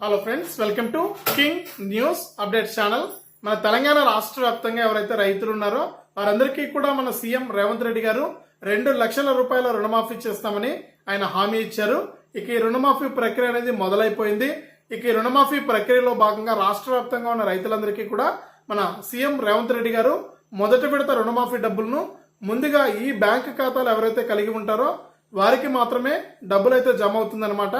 Hello friends, welcome to king news update channel. మన తెలంగాణ రాష్ట్ర వ్యాప్తంగా ఎవరైతే రైతులు ఉన్నారో వారందరికీ కూడా మన సీఎం రేవంత్ రెడ్డి గారు 2 లక్షల రూపాయల రుణమాఫీ చేస్తామని ఆయన హామీ ఇచ్చారు. ఇక ఈ రుణమాఫీ ప్రక్రియ అనేది మొదలైపోయింది. ఇక ఈ రుణమాఫీ ప్రక్రియలో భాగంగా రాష్ట్ర వ్యాప్తంగా ఉన్న రైతులందరికీ కూడా మన సీఎం రేవంత్ రెడ్డి గారు మొదటి విడత రుణమాఫీ డబ్బులను ముందుగా ఈ బ్యాంకు ఖాతాలు ఎవరైతే కలిగి ఉంటారో వారికి మాత్రమే డబ్బులు అయితే జమ అవుతుందన్నమాట.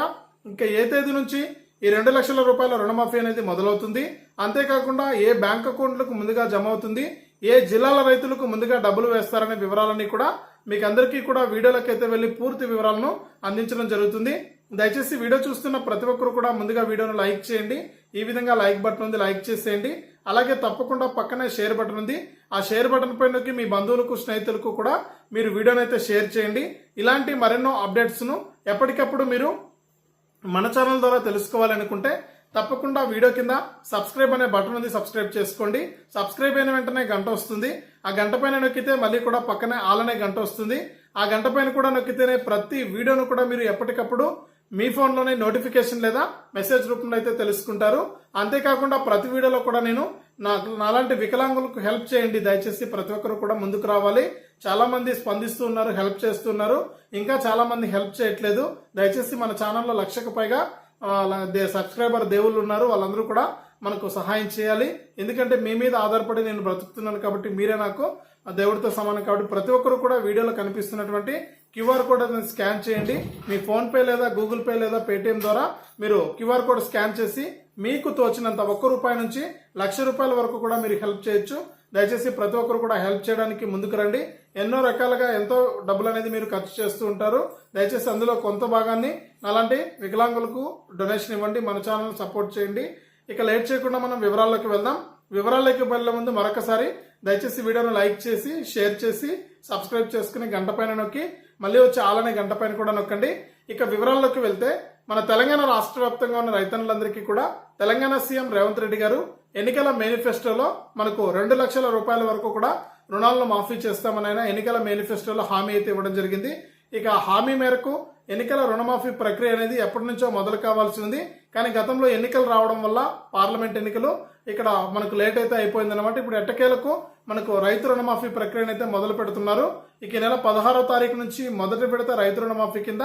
ఇంకా ఏ తేదీ నుంచి ఈ 2 లక్షల రూపాయల రుణమాఫీ అనేది మొదలవుతుంది, అంతేకాకుండా ఏ బ్యాంక్ అకౌంట్లకు ముందుగా జమ అవుతుంది, ఏ జిల్లాల రైతులకు ముందుగా డబ్బులు వేస్తారనే వివరాలన్నీ కూడా మీకు అందరికీ కూడా వీడియోలోకి అయితే వెళ్లి పూర్తి వివరాలను అందించడం జరుగుతుంది. దయచేసి వీడియో చూస్తున్న ప్రతి ఒక్కరు కూడా ముందుగా వీడియోను లైక్ చేయండి. ఈ విధంగా లైక్ బటన్ ఉంది, లైక్ చేసేయండి. అలాగే తప్పకుండా పక్కనే షేర్ బటన్ ఉంది, ఆ షేర్ బటన్ పైనకి మీ బంధువులకు స్నేహితులకు కూడా మీరు వీడియోను అయితే షేర్ చేయండి. ఇలాంటి మరెన్నో అప్డేట్స్ ను ఎప్పటికప్పుడు మీరు మన ఛానల్ ద్వారా తెలుసుకోవాలనుకుంటే తప్పకుండా వీడియో కింద సబ్స్క్రైబ్ అనే బటన్ ఉంది, సబ్స్క్రైబ్ చేసుకోండి. సబ్స్క్రైబ్ అయిన వెంటనే గంట వస్తుంది, ఆ గంట పైన నొక్కితే మళ్ళీ కూడా పక్కనే ఆల్ అనే గంట వస్తుంది. ఆ గంట పైన కూడా నొక్కితేనే ప్రతి వీడియోను కూడా మీరు ఎప్పటికప్పుడు మీ ఫోన్లోనే నోటిఫికేషన్ లేదా మెసేజ్ రూపంలో అయితే తెలుసుకుంటారు. అంతేకాకుండా ప్రతి వీడియోలో కూడా నేను నాలాంటి వికలాంగులకు హెల్ప్ చేయండి. దయచేసి ప్రతి ఒక్కరు కూడా ముందుకు రావాలి. చాలా మంది స్పందిస్తూ ఉన్నారు, హెల్ప్ చేస్తున్నారు. ఇంకా చాలా మంది హెల్ప్ చేయట్లేదు. దయచేసి మన ఛానల్లో 1,00,000కు పైగా సబ్స్క్రైబర్ దేవుళ్ళు ఉన్నారు, వాళ్ళందరూ కూడా మనకు సహాయం చేయాలి. ఎందుకంటే మీ మీద ఆధారపడి నేను బ్రతుకుతున్నాను కాబట్టి మీరే నాకు దేవుడితో సమానం. కాబట్టి ప్రతి ఒక్కరు కూడా వీడియోలో కనిపిస్తున్నటువంటి క్యూఆర్ కోడ్ అనేది స్కాన్ చేయండి. మీ ఫోన్ పే లేదా గూగుల్ పే లేదా పేటిఎం ద్వారా మీరు క్యూఆర్ కోడ్ స్కాన్ చేసి మీకు తోచినంత ₹1 నుంచి ₹1,00,000 వరకు కూడా మీరు హెల్ప్ చేయొచ్చు. దయచేసి ప్రతి ఒక్కరు కూడా హెల్ప్ చేయడానికి ముందుకు రండి. ఎన్నో రకాలుగా ఎంతో డబ్బులు అనేది మీరు ఖర్చు చేస్తూ ఉంటారు. దయచేసి అందులో కొంత భాగాన్ని అలాంటి వికలాంగులకు డొనేషన్ ఇవ్వండి. మన ఛానల్ సపోర్ట్ చేయండి. ఇక లేట్ చేయకుండా మనం వివరాల్లోకి వెళ్దాం. వివరాల్లోకి వెళ్లే ముందు మరొకసారి దయచేసి వీడియోను లైక్ చేసి షేర్ చేసి సబ్స్క్రైబ్ చేసుకుని గంట పైన నొక్కి మళ్ళీ వచ్చి ఆలనే గంట పైన కూడా నొక్కండి. ఇక వివరాల్లోకి వెళ్తే మన తెలంగాణ రాష్ట్ర వ్యాప్తంగా ఉన్న రైతన్నులందరికీ కూడా తెలంగాణ సీఎం రేవంత్ రెడ్డి గారు ఎన్నికల మేనిఫెస్టోలో మనకు 2 లక్షల రూపాయల వరకు కూడా రుణాలను మాఫీ చేస్తామని ఆయన ఎన్నికల మేనిఫెస్టోలో హామీ అయితే ఇవ్వడం జరిగింది. ఇక హామీ మేరకు ఎన్నికల రుణమాఫీ ప్రక్రియ అనేది ఎప్పటి నుంచో మొదలు కావాల్సి ఉంది. కానీ గతంలో ఎన్నికలు రావడం వల్ల పార్లమెంట్ ఎన్నికలు ఇక్కడ మనకు లేట్ అయితే అయిపోయిందన్నమాట. ఇప్పుడు ఎట్టకేలకు మనకు రైతు రుణమాఫీ ప్రక్రియను అయితే మొదలు పెడుతున్నారు. ఇక నెల 16వ తారీఖు నుంచి మొదటి విడత రైతు రుణమాఫీ కింద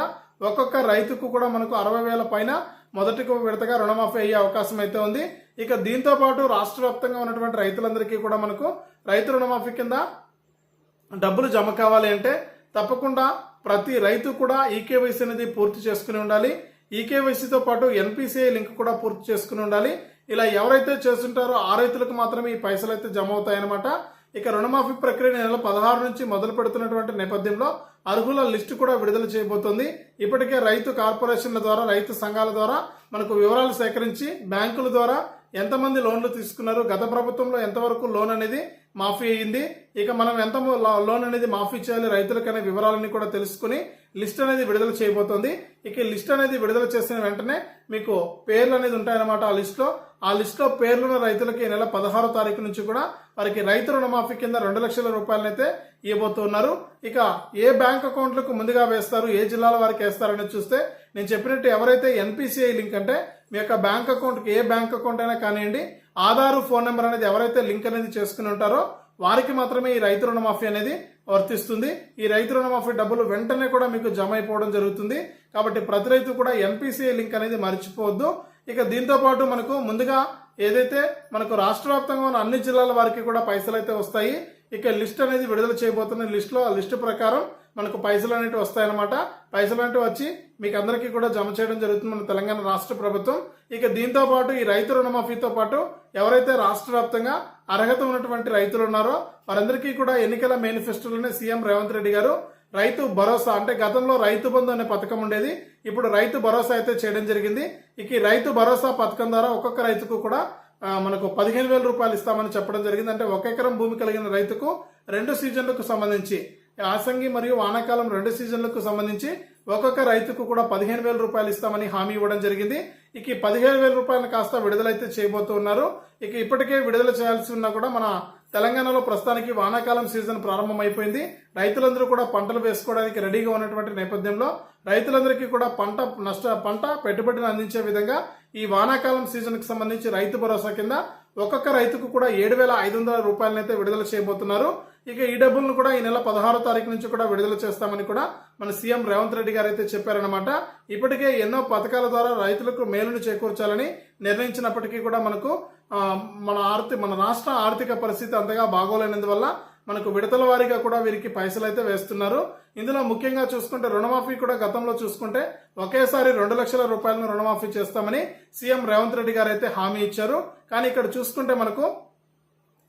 ఒక్కొక్క రైతుకు కూడా మనకు 60,000 పైన మొదటి విడతగా రుణమాఫీ అయ్యే అవకాశం అయితే ఉంది. ఇక దీంతో పాటు రాష్ట్ర వ్యాప్తంగా ఉన్నటువంటి రైతులందరికీ కూడా మనకు రైతు రుణమాఫీ కింద డబ్బులు జమ కావాలి అంటే తప్పకుండా ప్రతి రైతు కూడా ఈకేవైసీ అనేది పూర్తి చేసుకుని ఉండాలి. ఈకేవైసీతో పాటు ఎన్పిసిఐ లింక్ కూడా పూర్తి చేసుకుని ఉండాలి. ఇలా ఎవరైతే చేస్తుంటారో ఆ రైతులకు మాత్రమే ఈ పైసలు అయితే జమ అవుతాయన్నమాట. ఇక రుణమాఫీ ప్రక్రియ నెల 16 నుంచి మొదలు పెడుతున్నటువంటి నేపథ్యంలో అర్హుల లిస్టు కూడా విడుదల చేయబోతోంది. ఇప్పటికే రైతు కార్పొరేషన్ల ద్వారా రైతు సంఘాల ద్వారా మనకు వివరాలు సేకరించి బ్యాంకుల ద్వారా ఎంతమంది లోన్లు తీసుకున్నారు, గత ప్రభుత్వంలో ఎంతవరకు లోన్ అనేది మాఫీ అయ్యింది, ఇక మనం ఎంత లోన్ అనేది మాఫీ చేయాలి రైతులకు అనే వివరాలన్నీ కూడా తెలుసుకుని లిస్ట్ అనేది విడుదల చేయబోతోంది. ఇక లిస్ట్ అనేది విడుదల చేసిన వెంటనే మీకు పేర్లు అనేది ఉంటాయన్నమాట. ఆ లిస్ట్ లో పేర్లున్న రైతులకి నెల 16వ తారీఖు నుంచి కూడా వారికి రైతు రుణమాఫీ కింద 2 లక్షల రూపాయలనైతే ఇవ్వబోతున్నారు. ఇక ఏ బ్యాంక్ అకౌంట్లకు ముందుగా వేస్తారు, ఏ జిల్లాల వారికి వేస్తారనేది చూస్తే నేను చెప్పినట్టు ఎవరైతే ఎన్పిసిఐ లింక్ అంటే మీ యొక్క బ్యాంక్ అకౌంట్కి ఏ బ్యాంక్ అకౌంట్ అయినా కానివ్వండి, ఆధార్ ఫోన్ నెంబర్ అనేది ఎవరైతే లింక్ అనేది చేసుకుని ఉంటారో వారికి మాత్రమే ఈ రైతు రుణమాఫీ అనేది వర్తిస్తుంది. ఈ రైతు రుణమాఫీ డబ్బులు వెంటనే కూడా మీకు జమ అయిపోవడం జరుగుతుంది. కాబట్టి ప్రతి రైతు కూడా ఎన్పిసిఐ లింక్ అనేది మర్చిపోవద్దు. ఇక దీంతో పాటు మనకు ముందుగా ఏదైతే మనకు రాష్ట్ర వ్యాప్తంగా ఉన్న అన్ని జిల్లాల వారికి కూడా పైసలు అయితే వస్తాయి. ఇక లిస్ట్ అనేది విడుదల చేయబోతున్న లిస్ట్ ప్రకారం మనకు పైసలు అనేవి వస్తాయన్నమాట. పైసలు అనేవి వచ్చి మీకు అందరికీ కూడా జమ చేయడం జరుగుతుంది మన తెలంగాణ రాష్ట్ర ప్రభుత్వం. ఇక దీంతో పాటు ఈ రైతు రుణమాఫీతో పాటు ఎవరైతే రాష్ట్ర వ్యాప్తంగా అర్హత ఉన్నటువంటి రైతులు ఉన్నారో వారందరికీ కూడా ఎన్నికల మేనిఫెస్టోలోనే సీఎం రేవంత్ రెడ్డి గారు రైతు భరోసా అంటే గతంలో రైతు బంధు అనే పథకం ఉండేది, ఇప్పుడు రైతు భరోసా అయితే చేయడం జరిగింది. ఇక ఈ రైతు భరోసా పథకం ద్వారా ఒక్కొక్క రైతుకు కూడా మనకు 15,000 రూపాయలు ఇస్తామని చెప్పడం జరిగింది. అంటే 1 ఎకరం భూమి కలిగిన రైతుకు 2 సీజన్లకు సంబంధించి యాసంగి మరియు వానాకాలం 2 సీజన్లకు సంబంధించి ఒక్కొక్క రైతుకు కూడా 15,000 రూపాయలు ఇస్తామని హామీ ఇవ్వడం జరిగింది. ఇక 15,000 రూపాయలను కాస్త విడుదలైతే చేయబోతూ ఉన్నారు. ఇక ఇప్పటికే విడుదల చేయాల్సి ఉన్నా కూడా మన తెలంగాణలో ప్రస్తుతానికి వానాకాలం సీజన్ ప్రారంభమైపోయింది. రైతులందరూ కూడా పంటలు వేసుకోవడానికి రెడీగా ఉన్నటువంటి నేపథ్యంలో రైతులందరికీ కూడా పంట పెట్టుబడిని అందించే విధంగా ఈ వానాకాలం సీజన్ కి సంబంధించి రైతు భరోసా కింద ఒక్కొక్క రైతుకు కూడా 7,500 రూపాయలనైతే విడుదల చేయబోతున్నారు. ఇక ఈ డబ్బులను కూడా ఈ నెల 16వ తారీఖు నుంచి కూడా విడుదల చేస్తామని కూడా మన సీఎం రేవంత్ రెడ్డి గారు అయితే చెప్పారనమాట. ఇప్పటికే ఎన్నో పథకాల ద్వారా రైతులకు మేలును చేకూర్చాలని నిర్ణయించినప్పటికీ కూడా మనకు మన రాష్ట్ర ఆర్థిక పరిస్థితి అంతగా బాగోలేనందువల్ల మనకు విడతల వారీగా కూడా వీరికి పైసలు అయితే వేస్తున్నారు. ఇందులో ముఖ్యంగా చూసుకుంటే రుణమాఫీ కూడా గతంలో చూసుకుంటే ఒకేసారి 2 లక్షల రూపాయలను రుణమాఫీ చేస్తామని సీఎం రేవంత్ రెడ్డి గారు అయితే హామీ ఇచ్చారు. కానీ ఇక్కడ చూసుకుంటే మనకు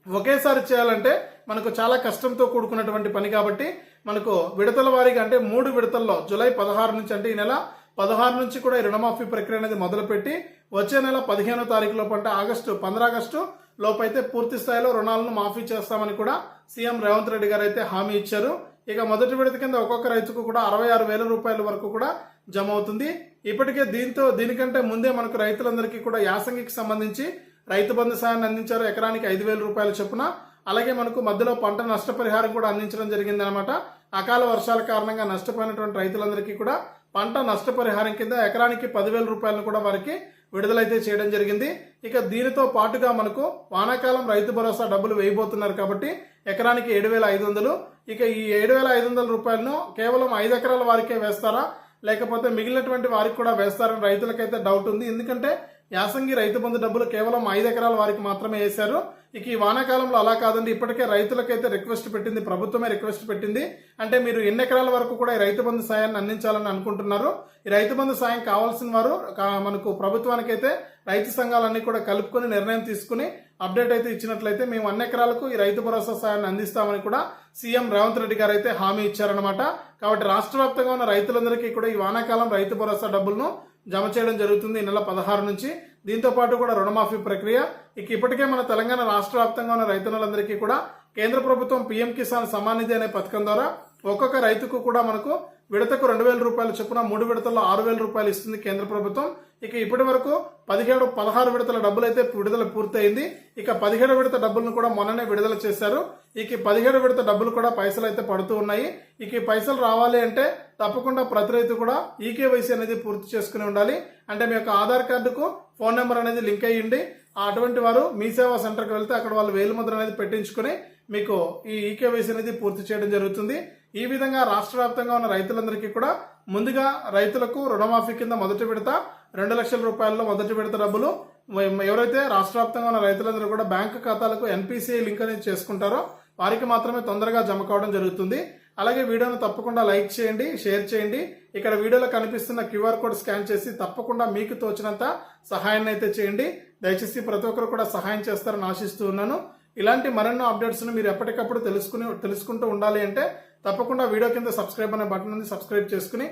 ఒకేసారి చేయాలంటే మనకు చాలా కష్టంతో కూడుకున్నటువంటి పని కాబట్టి మనకు విడతల వారీగా అంటే 3 విడతల్లో జూలై 16 నుంచి అంటే ఈ నెల 16 నుంచి కూడా ఈ రుణమాఫీ ప్రక్రియ అనేది మొదలుపెట్టి వచ్చే నెల 15వ తారీఖు లోపు అంటే 15 ఆగస్టు లోపైతే పూర్తి స్థాయిలో రుణాలను మాఫీ చేస్తామని కూడా సీఎం రేవంత్ రెడ్డి గారు అయితే హామీ ఇచ్చారు. ఇక మొదటి విడత కింద ఒక్కొక్క రైతుకు కూడా 66,000 రూపాయల వరకు కూడా జమ అవుతుంది. ఇప్పటికే దీనికంటే ముందే మనకు రైతులందరికీ కూడా యాసంగికి సంబంధించి రైతు బంధు సాయాన్ని అందించారు. ఎకరానికి 5,000 రూపాయల చొప్పున. అలాగే మనకు మధ్యలో పంట నష్టపరిహారం కూడా అందించడం జరిగింది అనమాట. అకాల వర్షాల కారణంగా నష్టపోయినటువంటి రైతులందరికీ కూడా పంట నష్టపరిహారం కింద ఎకరానికి 10,000 రూపాయలను కూడా వారికి విడుదలైతే చేయడం జరిగింది. ఇక దీనితో పాటుగా మనకు వానాకాలం రైతు భరోసా డబ్బులు వేయబోతున్నారు కాబట్టి ఎకరానికి 7,500. ఇక ఈ 7,500 రూపాయలను కేవలం 5 ఎకరాల వారికే వేస్తారా లేకపోతే మిగిలినటువంటి వారికి కూడా వేస్తారని రైతులకైతే డౌట్ ఉంది. ఎందుకంటే యాసంగి రైతు బంధు డబ్బులు కేవలం 5 ఎకరాల వారికి మాత్రమే వేశారు. ఇక ఈ వానాకాలంలో అలా కాదండి. ఇప్పటికే రైతులకైతే రిక్వెస్ట్ పెట్టింది, ప్రభుత్వమే రిక్వెస్ట్ పెట్టింది. అంటే మీరు ఎన్ని ఎకరాల వరకు కూడా ఈ రైతు బంధు సాయాన్ని అందించాలని అనుకుంటున్నారు. ఈ రైతు బంధు సాయం కావాల్సిన వారు మనకు ప్రభుత్వానికైతే రైతు సంఘాలన్నీ కూడా కలుపుకొని నిర్ణయం తీసుకుని అప్డేట్ అయితే ఇచ్చినట్లయితే మేము అన్ని ఎకరాలకు ఈ రైతు భరోసా సాయాన్ని అందిస్తామని కూడా సీఎం రేవంత్ రెడ్డి గారు అయితే హామీ ఇచ్చారనమాట. కాబట్టి రాష్ట్ర వ్యాప్తంగా ఉన్న రైతులందరికీ కూడా ఈ వానాకాలం రైతు భరోసా డబ్బులను జమ చేయడం జరుగుతుంది ఈ నెల 16 నుంచి. దీంతో పాటు కూడా రుణమాఫీ ప్రక్రియ ఇప్పటికే మన తెలంగాణ రాష్ట్ర వ్యాప్తంగా ఉన్న రైతులందరికీ కూడా కేంద్ర ప్రభుత్వం పీఎం కిసాన్ సమ్మాన్ నిధి అనే పథకం ద్వారా ఒక్కొక్క రైతుకు కూడా మనకు విడతకు 2,000 రూపాయల చొప్పున 3 విడతల్లో 6,000 రూపాయలు ఇస్తుంది కేంద్ర ప్రభుత్వం. ఇక ఇప్పటి వరకు 16 విడతల డబ్బులు అయితే విడుదల పూర్తయింది. ఇక 17 విడత డబ్బులను కూడా మొన్ననే విడుదల చేశారు. ఇక 17 విడత డబ్బులు కూడా పైసలు అయితే పడుతూ ఉన్నాయి. ఇక ఈ పైసలు రావాలి అంటే తప్పకుండా ప్రతి రైతు కూడా ఈకేవైసీ అనేది పూర్తి చేసుకుని ఉండాలి. అంటే మీ యొక్క ఆధార్ కార్డుకు ఫోన్ నెంబర్ అనేది లింక్ అయ్యింది. అటువంటి వారు మీ సేవా సెంటర్కి వెళ్తే అక్కడ వాళ్ళు వేలిముద్ర అనేది పెట్టించుకుని మీకు ఈ ఈకేవైసీ అనేది పూర్తి చేయడం జరుగుతుంది. ఈ విధంగా రాష్ట్ర వ్యాప్తంగా ఉన్న రైతులందరికీ కూడా ముందుగా రైతులకు రుణమాఫీ కింద మొదటి విడత 2 లక్షల రూపాయల్లో మొదటి విడత డబ్బులు ఎవరైతే రాష్ట్ర వ్యాప్తంగా ఉన్న రైతులందరూ కూడా బ్యాంకు ఖాతాలకు ఎన్పిసిఐ లింక్ అనేది చేసుకుంటారో వారికి మాత్రమే తొందరగా జమ కావడం జరుగుతుంది. అలాగే వీడియోను తప్పకుండా లైక్ చేయండి, షేర్ చేయండి. ఇక్కడ వీడియోలో కనిపిస్తున్న క్యూఆర్ కోడ్ స్కాన్ చేసి తప్పకుండా మీకు తోచినంత సహాయాన్ని అయితే చేయండి. దయచేసి ప్రతి ఒక్కరు కూడా సహాయం చేస్తారని ఆశిస్తూ ఉన్నాను. ఇలాంటి మరెన్నో అప్డేట్స్ ను మీరు ఎప్పటికప్పుడు తెలుసుకుంటూ ఉండాలి అంటే తప్పకుండా వీడియో కింద సబ్స్క్రైబ్ అనే బటన్ ఉంది, సబ్స్క్రైబ్ చేసుకుని